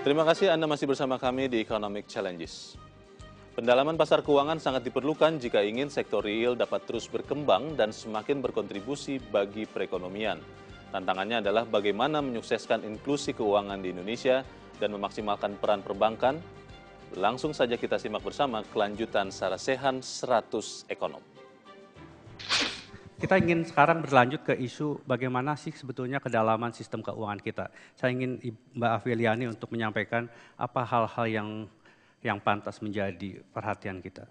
Terima kasih Anda masih bersama kami di Economic Challenges. Pendalaman pasar keuangan sangat diperlukan jika ingin sektor real dapat terus berkembang dan semakin berkontribusi bagi perekonomian. Tantangannya adalah bagaimana menyukseskan inklusi keuangan di Indonesia dan memaksimalkan peran perbankan. Langsung saja kita simak bersama kelanjutan Sarasehan 100 Ekonom. Kita ingin sekarang berlanjut ke isu bagaimana sih sebetulnya kedalaman sistem keuangan kita. Saya ingin Mbak Afiliani untuk menyampaikan apa hal-hal yang pantas menjadi perhatian kita.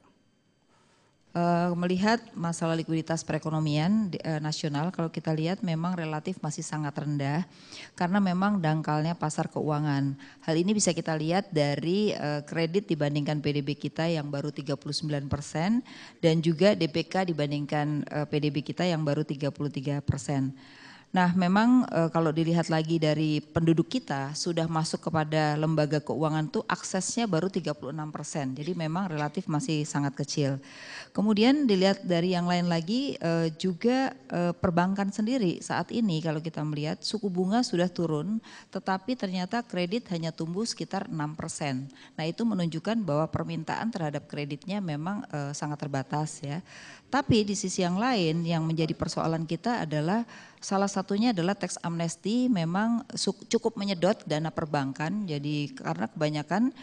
Melihat masalah likuiditas perekonomian nasional, kalau kita lihat memang relatif masih sangat rendah karena memang dangkalnya pasar keuangan. Hal ini bisa kita lihat dari kredit dibandingkan PDB kita yang baru 39% dan juga DPK dibandingkan PDB kita yang baru 33%. Nah memang kalau dilihat lagi dari penduduk kita sudah masuk kepada lembaga keuangan tuh aksesnya baru 36%. Jadi memang relatif masih sangat kecil. Kemudian dilihat dari yang lain lagi juga perbankan sendiri saat ini kalau kita melihat suku bunga sudah turun tetapi ternyata kredit hanya tumbuh sekitar 6%. Nah itu menunjukkan bahwa permintaan terhadap kreditnya memang sangat terbatas ya. Tapi di sisi yang lain yang menjadi persoalan kita adalah salah satunya adalah tax amnesty memang cukup menyedot dana perbankan. Jadi karena kebanyakan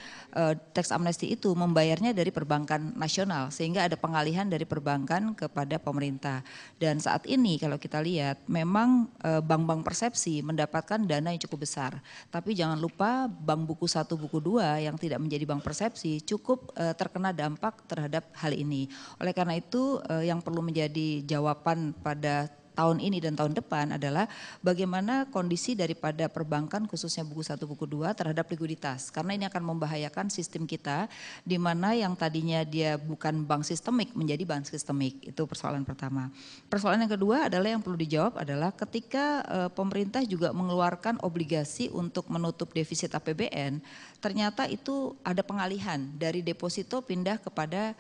tax amnesty itu membayarnya dari perbankan nasional sehingga ada pengalihan dari perbankan kepada pemerintah. Dan saat ini kalau kita lihat memang bank-bank persepsi mendapatkan dana yang cukup besar. Tapi jangan lupa bank buku 1 buku 2 yang tidak menjadi bank persepsi cukup terkena dampak terhadap hal ini. Oleh karena itu yang perlu menjadi jawaban pada tahun ini dan tahun depan adalah bagaimana kondisi daripada perbankan khususnya buku 1 buku 2 terhadap likuiditas. Karena ini akan membahayakan sistem kita di mana yang tadinya dia bukan bank sistemik menjadi bank sistemik. Itu persoalan pertama. Persoalan yang kedua adalah yang perlu dijawab adalah ketika pemerintah juga mengeluarkan obligasi untuk menutup defisit APBN, ternyata itu ada pengalihan dari deposito pindah kepada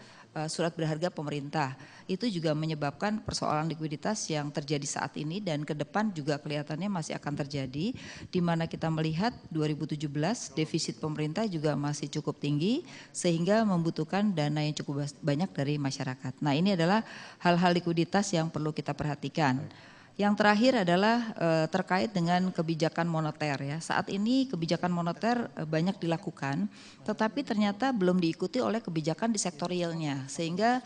surat berharga pemerintah. Itu juga menyebabkan persoalan likuiditas yang terjadi saat ini dan ke depan juga kelihatannya masih akan terjadi di mana kita melihat 2017 defisit pemerintah juga masih cukup tinggi sehingga membutuhkan dana yang cukup banyak dari masyarakat. Nah, ini adalah hal-hal likuiditas yang perlu kita perhatikan. Yang terakhir adalah terkait dengan kebijakan moneter ya. Saat ini kebijakan moneter banyak dilakukan, tetapi ternyata belum diikuti oleh kebijakan di sektor realnya. Sehingga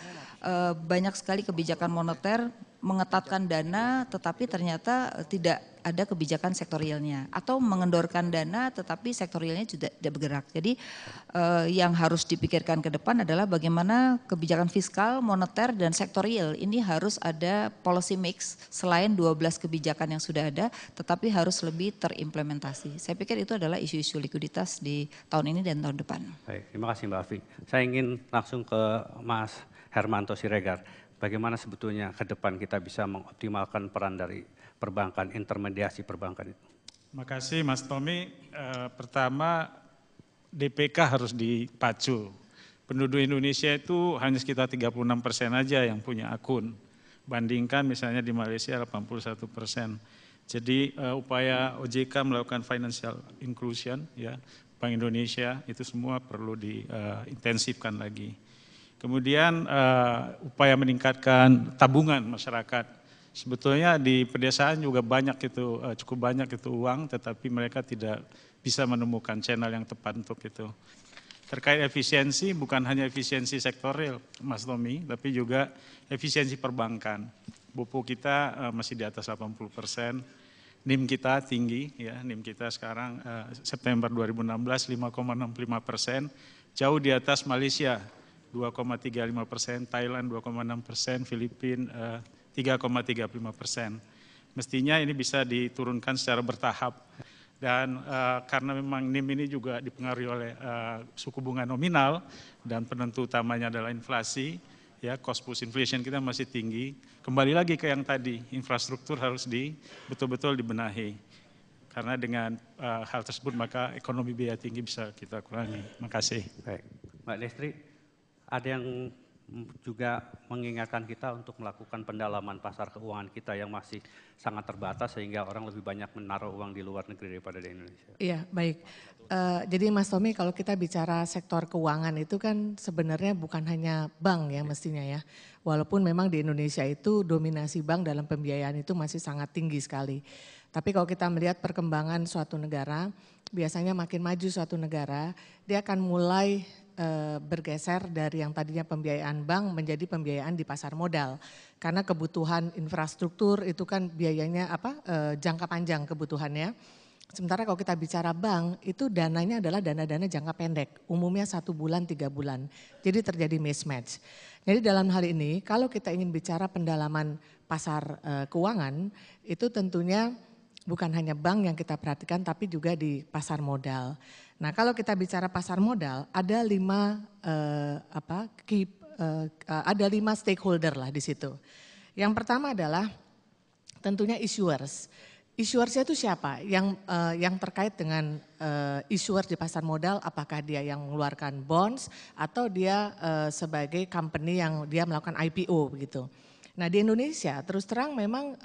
banyak sekali kebijakan moneter mengetatkan dana tetapi ternyata tidak ada kebijakan sektorialnya atau mengendorkan dana tetapi sektorialnya juga tidak bergerak. Jadi yang harus dipikirkan ke depan adalah bagaimana kebijakan fiskal, moneter dan sektorial ini harus ada policy mix selain 12 kebijakan yang sudah ada tetapi harus lebih terimplementasi. Saya pikir itu adalah isu-isu likuiditas di tahun ini dan tahun depan. Baik, terima kasih Mbak Afi. Saya ingin langsung ke Mas Hermanto Siregar. Bagaimana sebetulnya ke depan kita bisa mengoptimalkan peran dari perbankan, intermediasi perbankan itu? Terima kasih Mas Tommy. Pertama DPK harus dipacu. Penduduk Indonesia itu hanya sekitar 36% aja yang punya akun. Bandingkan misalnya di Malaysia 81%. Jadi upaya OJK melakukan financial inclusion, ya, Bank Indonesia itu semua perlu diintensifkan lagi. Kemudian upaya meningkatkan tabungan masyarakat. Sebetulnya di pedesaan juga banyak itu, cukup banyak itu uang, tetapi mereka tidak bisa menemukan channel yang tepat untuk itu. Terkait efisiensi, bukan hanya efisiensi sektorial, Mas Tommy, tapi juga efisiensi perbankan. BOPO kita masih di atas 80%, NIM kita tinggi, ya, NIM kita sekarang September 2016 5,65%, jauh di atas Malaysia 2,35%, Thailand 2,6%, Filipina 3,35%. Mestinya ini bisa diturunkan secara bertahap. Dan karena memang NIM ini juga dipengaruhi oleh suku bunga nominal dan penentu utamanya adalah inflasi, ya, cost push inflation kita masih tinggi. Kembali lagi ke yang tadi, infrastruktur harus betul-betul dibenahi. Karena dengan hal tersebut maka ekonomi biaya tinggi bisa kita kurangi. Terima kasih. Baik, Mbak Destri, ada yang juga mengingatkan kita untuk melakukan pendalaman pasar keuangan kita yang masih sangat terbatas sehingga orang lebih banyak menaruh uang di luar negeri daripada di Indonesia. Iya, baik. Jadi Mas Tommy, kalau kita bicara sektor keuangan itu kan sebenarnya bukan hanya bank ya mestinya ya. Walaupun memang di Indonesia itu dominasi bank dalam pembiayaan itu masih sangat tinggi sekali. Tapi kalau kita melihat perkembangan suatu negara, biasanya makin maju suatu negara, dia akan mulai bergeser dari yang tadinya pembiayaan bank menjadi pembiayaan di pasar modal. Karena kebutuhan infrastruktur itu kan biayanya jangka panjang kebutuhannya. Sementara kalau kita bicara bank, itu dananya adalah dana-dana jangka pendek, umumnya 1 bulan, 3 bulan. Jadi terjadi mismatch. Jadi dalam hal ini, kalau kita ingin bicara pendalaman pasar keuangan, itu tentunya bukan hanya bank yang kita perhatikan, tapi juga di pasar modal. Nah kalau kita bicara pasar modal, ada 5 stakeholder lah di situ. Yang pertama adalah tentunya issuers. Issuersnya itu siapa? Yang terkait dengan issuers di pasar modal, apakah dia yang mengeluarkan bonds atau dia sebagai company yang dia melakukan IPO begitu. Nah di Indonesia terus terang memang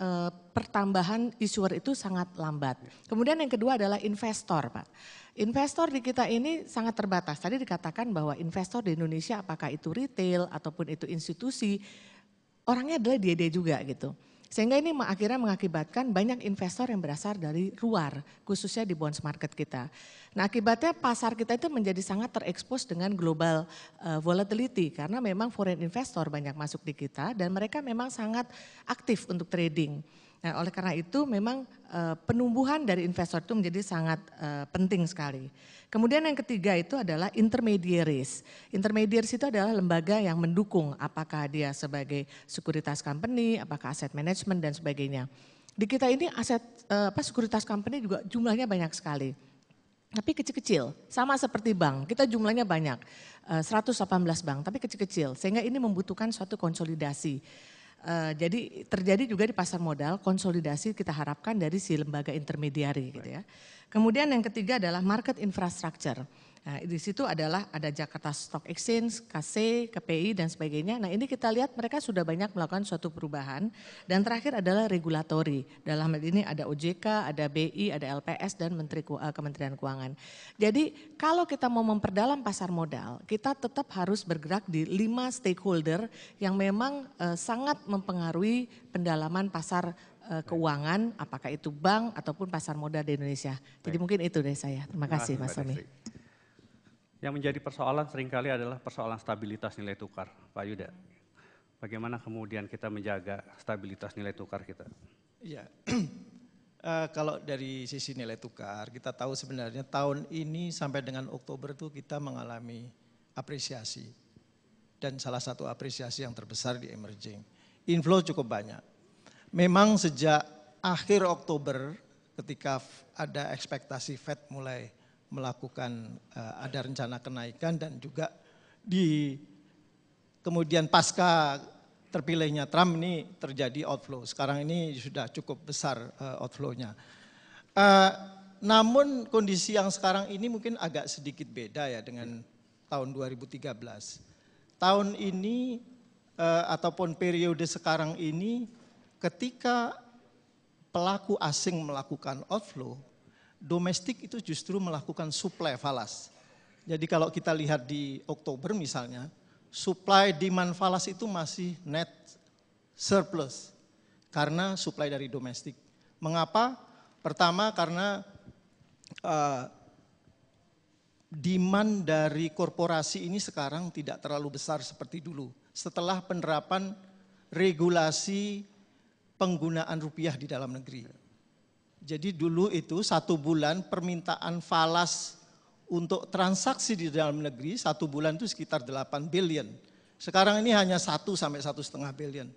pertambahan issuer itu sangat lambat. Kemudian yang kedua adalah investor, Pak. Investor di kita ini sangat terbatas. Tadi dikatakan bahwa investor di Indonesia apakah itu retail ataupun itu institusi, orangnya adalah dia juga gitu. Sehingga ini akhirnya mengakibatkan banyak investor yang berasal dari luar, khususnya di bonds market kita. Nah akibatnya pasar kita itu menjadi sangat terekspos dengan global volatility karena memang foreign investor banyak masuk di kita dan mereka memang sangat aktif untuk trading. Nah oleh karena itu memang penumbuhan dari investor itu menjadi sangat penting sekali. Kemudian yang ketiga itu adalah intermediaries. Intermediaries itu adalah lembaga yang mendukung apakah dia sebagai sekuritas company, apakah aset management dan sebagainya. Di kita ini sekuritas company juga jumlahnya banyak sekali. Tapi kecil-kecil, sama seperti bank, kita jumlahnya banyak, 118 bank tapi kecil-kecil sehingga ini membutuhkan suatu konsolidasi. Jadi terjadi juga di pasar modal konsolidasi kita harapkan dari si lembaga intermediari gitu ya. Kemudian yang ketiga adalah market infrastructure. Nah, di situ adalah ada Jakarta Stock Exchange, KC, KPI dan sebagainya. Nah ini kita lihat mereka sudah banyak melakukan suatu perubahan. Dan terakhir adalah regulatory. Dalam hal ini ada OJK, ada BI, ada LPS dan Kementerian Keuangan. Jadi kalau kita mau memperdalam pasar modal, kita tetap harus bergerak di 5 stakeholder yang memang sangat mempengaruhi pendalaman pasar keuangan, apakah itu bank ataupun pasar modal di Indonesia. Jadi mungkin itu dari saya. Terima kasih Mas Tommy. Yang menjadi persoalan seringkali adalah persoalan stabilitas nilai tukar, Pak Yuda. Bagaimana kemudian kita menjaga stabilitas nilai tukar kita? Iya, kalau dari sisi nilai tukar, kita tahu sebenarnya tahun ini sampai dengan Oktober itu kita mengalami apresiasi. Dan salah satu apresiasi yang terbesar di emerging. Inflow cukup banyak. Memang sejak akhir Oktober ketika ada ekspektasi Fed mulai melakukan ada rencana kenaikan dan juga kemudian pasca terpilihnya Trump ini terjadi outflow. Sekarang ini sudah cukup besar outflow-nya. Namun kondisi yang sekarang ini mungkin agak sedikit beda ya dengan tahun 2013. Tahun ini ataupun periode sekarang ini ketika pelaku asing melakukan outflow, domestik itu justru melakukan supply falas. Jadi kalau kita lihat di Oktober misalnya, supply demand falas itu masih net surplus karena supply dari domestik. Mengapa? Pertama karena demand dari korporasi ini sekarang tidak terlalu besar seperti dulu. Setelah penerapan regulasi penggunaan rupiah di dalam negeri. Jadi dulu itu 1 bulan permintaan falas untuk transaksi di dalam negeri 1 bulan itu sekitar 8 billion. Sekarang ini hanya 1 sampai 1,5 billion.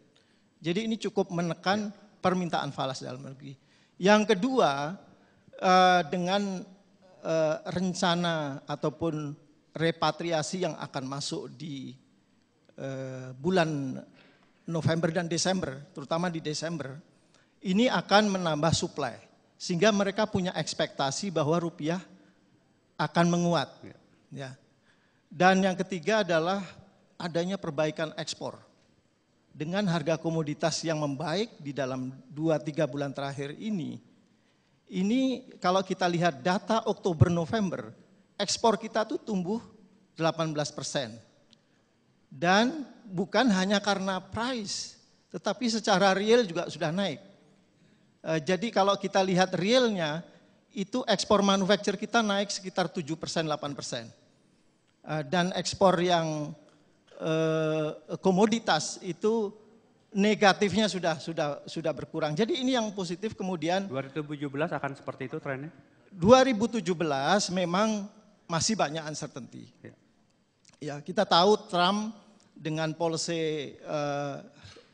Jadi ini cukup menekan permintaan falas dalam negeri. Yang kedua dengan rencana ataupun repatriasi yang akan masuk di bulan November dan Desember, terutama di Desember, ini akan menambah supply. Sehingga mereka punya ekspektasi bahwa rupiah akan menguat. Ya. Dan yang ketiga adalah adanya perbaikan ekspor. Dengan harga komoditas yang membaik di dalam 2-3 bulan terakhir ini kalau kita lihat data Oktober-November, ekspor kita tuh tumbuh 18%. Dan bukan hanya karena price, tetapi secara real juga sudah naik. Jadi kalau kita lihat realnya, itu ekspor manufaktur kita naik sekitar 7%, 8%. Dan ekspor yang komoditas itu negatifnya sudah berkurang. Jadi ini yang positif. Kemudian 2017 akan seperti itu trennya? 2017 memang masih banyak uncertainty. Ya, kita tahu Trump dengan policy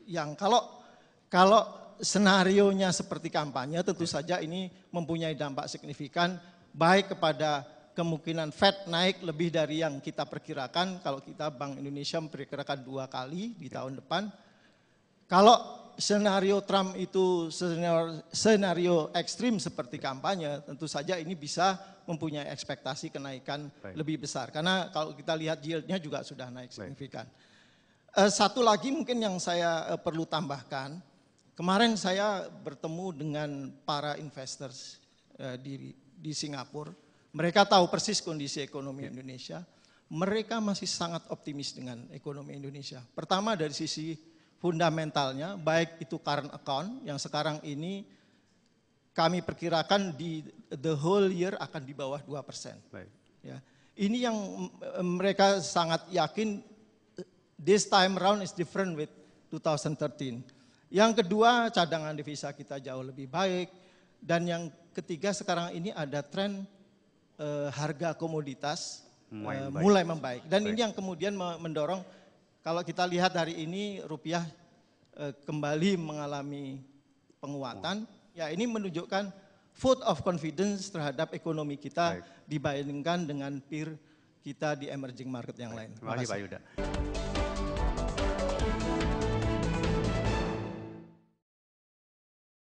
yang kalau senarionya seperti kampanye, tentu saja ini mempunyai dampak signifikan baik kepada kemungkinan Fed naik lebih dari yang kita perkirakan. Kalau kita Bank Indonesia memperkirakan 2 kali di tahun depan. Kalau senario Trump itu senario ekstrim seperti kampanye, tentu saja ini bisa mempunyai ekspektasi kenaikan lebih besar. Karena kalau kita lihat yieldnya juga sudah naik signifikan. Satu lagi mungkin yang saya perlu tambahkan, kemarin saya bertemu dengan para investors di Singapura. Mereka tahu persis kondisi ekonomi Indonesia. Mereka masih sangat optimis dengan ekonomi Indonesia. Pertama dari sisi fundamentalnya, baik itu current account yang sekarang ini kami perkirakan di the whole year akan di bawah 2%. Ya. Ini yang mereka sangat yakin, this time around is different with 2013. Yang kedua, cadangan devisa kita jauh lebih baik. Dan yang ketiga, sekarang ini ada tren harga komoditas mulai membaik. Dan ini yang kemudian mendorong, kalau kita lihat hari ini rupiah kembali mengalami penguatan, ya ini menunjukkan vote of confidence terhadap ekonomi kita dibandingkan dengan peer kita di emerging market yang lain. Terima kasih Pak Yuda.